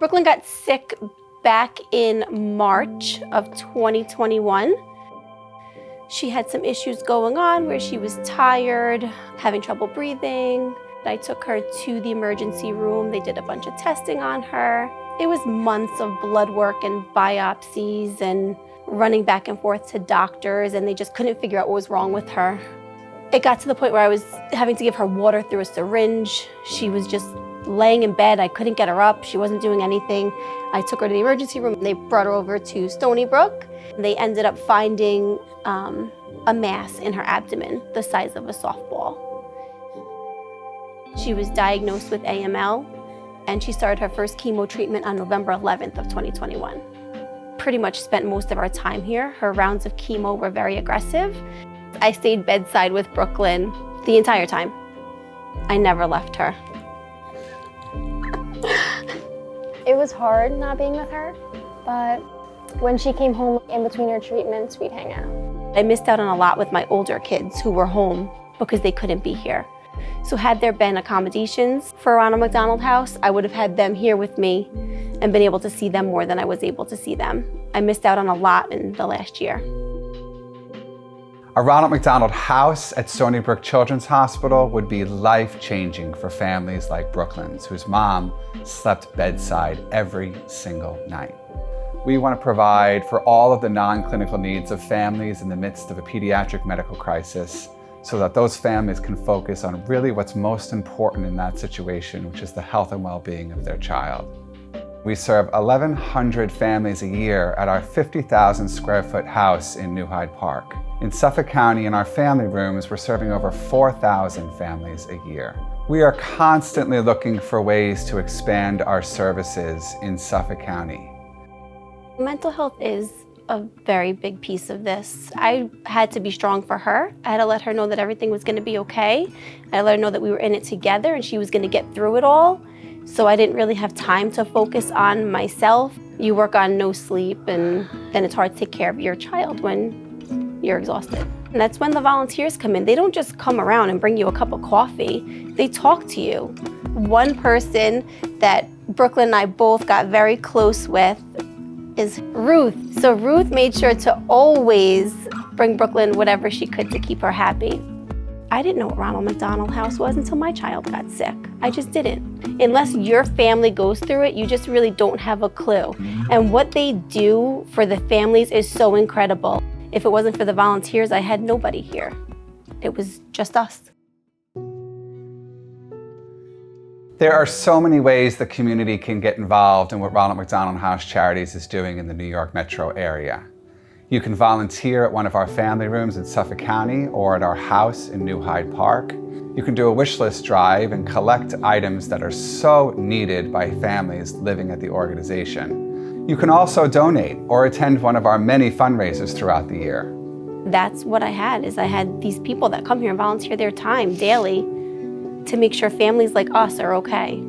Brooklyn got sick back in March of 2021. She had some issues going on where she was tired, having trouble breathing. I took her to the emergency room. They did a bunch of testing on her. It was months of blood work and biopsies and running back and forth to doctors, and they just couldn't figure out what was wrong with her. It got to the point where I was having to give her water through a syringe. She was just laying in bed. I couldn't get her up. She wasn't doing anything. I took her to the emergency room. They brought her over to Stony, Brook. They ended up finding a mass in her abdomen the size of a softball. She was diagnosed with AML, and she started her first chemo treatment on November 11th of 2021. Pretty much spent most of our time here. Her rounds of chemo were very aggressive. I stayed bedside with Brooklyn the entire time. I never left her. It was hard not being with her, but when she came home in between her treatments, we'd hang out. I missed out on a lot with my older kids who were home because they couldn't be here. So had there been accommodations for Ronald McDonald House, I would have had them here with me and been able to see them more than I was able to see them. I missed out on a lot in the last year. A Ronald McDonald House at Stony Brook Children's Hospital would be life-changing for families like Brooklyn's, whose mom slept bedside every single night. We want to provide for all of the non-clinical needs of families in the midst of a pediatric medical crisis, so that those families can focus on really what's most important in that situation, which is the health and well-being of their child. We serve 1,100 families a year at our 50,000 square foot house in New Hyde Park. In Suffolk County, in our family rooms, we're serving over 4,000 families a year. We are constantly looking for ways to expand our services in Suffolk County. Mental health is a very big piece of this. I had to be strong for her. I had to let her know that everything was going to be okay. I had to let her know that we were in it together and she was going to get through it all. So I didn't really have time to focus on myself. You work on no sleep, and then it's hard to take care of your child when you're exhausted. And that's when the volunteers come in. They don't just come around and bring you a cup of coffee. They talk to you. One person that Brooklyn and I both got very close with is Ruth. So Ruth made sure to always bring Brooklyn whatever she could to keep her happy. I didn't know what Ronald McDonald House was until my child got sick. I just didn't. Unless your family goes through it, you just really don't have a clue. And what they do for the families is so incredible. If it wasn't for the volunteers, I had nobody here. It was just us. There are so many ways the community can get involved in what Ronald McDonald House Charities is doing in the New York metro area. You can volunteer at one of our family rooms in Suffolk County or at our house in New Hyde Park. You can do a wish list drive and collect items that are so needed by families living at the organization. You can also donate or attend one of our many fundraisers throughout the year. That's what I had these people that come here and volunteer their time daily to make sure families like us are okay.